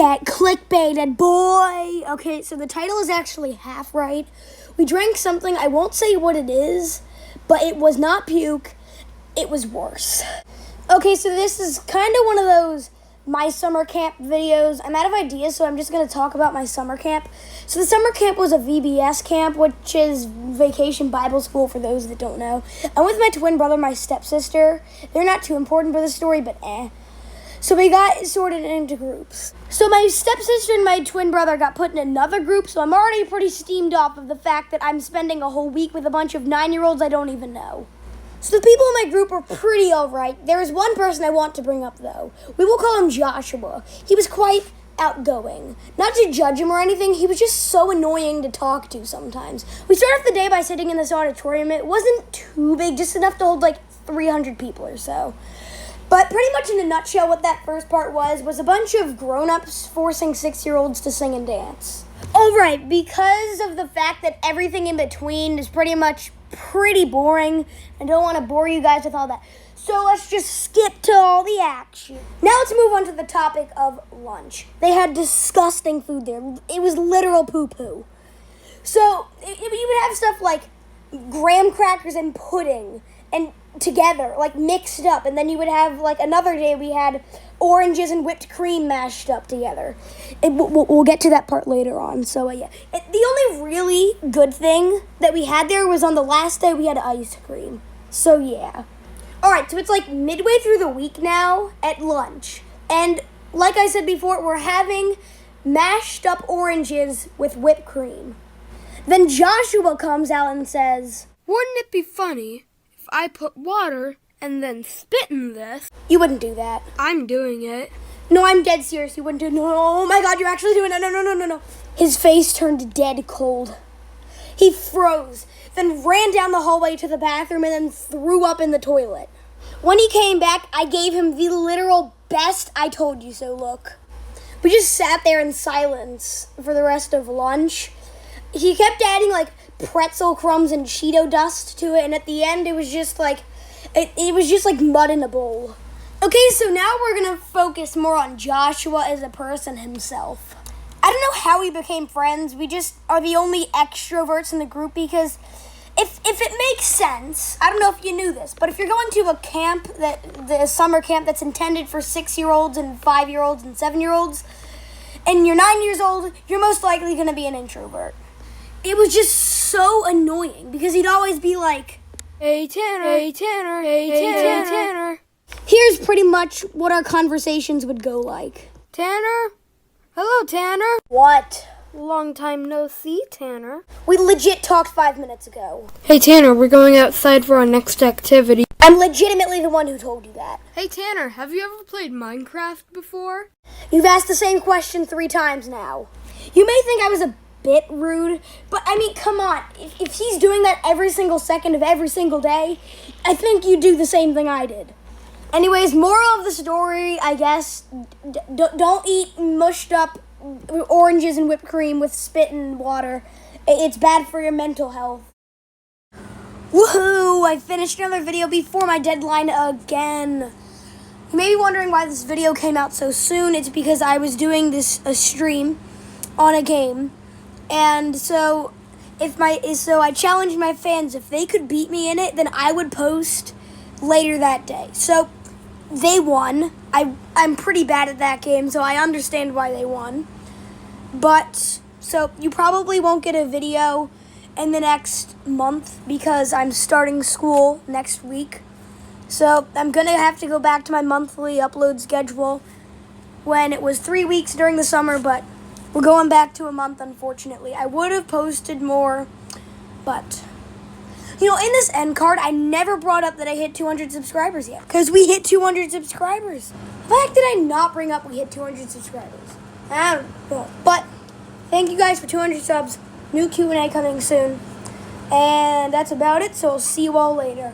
Get clickbaited, boy! Okay, so the title is actually half right. We drank something, I won't say what it is, but it was not puke, it was worse. Okay, so this is kind of one of those my summer camp videos. I'm out of ideas, so I'm just going to talk about my summer camp. So the summer camp was a VBS camp, which is Vacation Bible School for those that don't know. I'm with my twin brother, my stepsister. They're not too important for the story, but So we got sorted into groups. So my stepsister and my twin brother got put in another group, so I'm already pretty steamed off of the fact that I'm spending a whole week with a bunch of 9-year-olds I don't even know. So the people in my group are pretty alright. There is one person I want to bring up, though. We will call him Joshua. He was quite outgoing. Not to judge him or anything, he was just so annoying to talk to sometimes. We started off the day by sitting in this auditorium. It wasn't too big, just enough to hold like 300 people or so. But pretty much in a nutshell, what that first part was a bunch of grown-ups forcing 6-year-olds to sing and dance. Alright, because of the fact that everything in between is pretty boring, I don't want to bore you guys with all that. So let's just skip to all the action. Now let's move on to the topic of lunch. They had disgusting food there. It was literal poo-poo. So you would have stuff like graham crackers and pudding and together, like mixed up, and then you would have like another day we had oranges and whipped cream mashed up together. We'll get to that part later on. So yeah, the only really good thing that we had there was on the last day we had ice cream. So yeah. Alright, so it's like midway through the week now at lunch, and like I said before, we're having mashed up oranges with whipped cream. Then Joshua comes out and says, "Wouldn't it be funny if I put water and then spit in this?" You wouldn't do that. I'm doing it. No, I'm dead serious. You wouldn't do it. No, oh my God, you're actually doing it. No. His face turned dead cold. He froze, then ran down the hallway to the bathroom and then threw up in the toilet. When he came back, I gave him the literal best I told you so look. We just sat there in silence for the rest of lunch. He kept adding like pretzel crumbs and Cheeto dust to it, and at the end it was just like mud in a bowl. Okay, so now we're gonna focus more on Joshua as a person himself. I don't know how we became friends. We just are the only extroverts in the group because if it makes sense, I don't know if you knew this, but if you're going to a camp, the summer camp that's intended for 6-year-olds and 5-year-olds and 7-year-olds, and you're 9 years old, you're most likely gonna be an introvert. It was just so annoying because he'd always be like, "Hey Tanner, hey Tanner, hey Tanner." Here's pretty much what our conversations would go like. "Tanner? Hello, Tanner." What? "Long time no see, Tanner." We legit talked 5 minutes ago. "Hey Tanner, we're going outside for our next activity." I'm legitimately the one who told you that. "Hey Tanner, have you ever played Minecraft before?" You've asked the same question 3 times now. You may think I was a bit rude, but I mean, come on. If he's doing that every single second of every single day, I think you'd do the same thing I did. Anyways, moral of the story, I guess, don't eat mushed up oranges and whipped cream with spit and water. It's bad for your mental health. Woohoo! I finished another video before my deadline again. You may be wondering why this video came out so soon. It's because I was doing a stream on a game. And so I challenged my fans, if they could beat me in it, then I would post later that day. So they won. I'm pretty bad at that game, so I understand why they won. But so you probably won't get a video in the next month because I'm starting school next week. So I'm gonna have to go back to my monthly upload schedule when it was 3 weeks during the summer, but we're going back to a month, unfortunately. I would have posted more, but in this end card, I never brought up that I hit 200 subscribers yet, because we hit 200 subscribers. The fact did I not bring up we hit 200 subscribers? I don't know. But thank you guys for 200 subs. New Q&A coming soon. And that's about it, so I'll see you all later.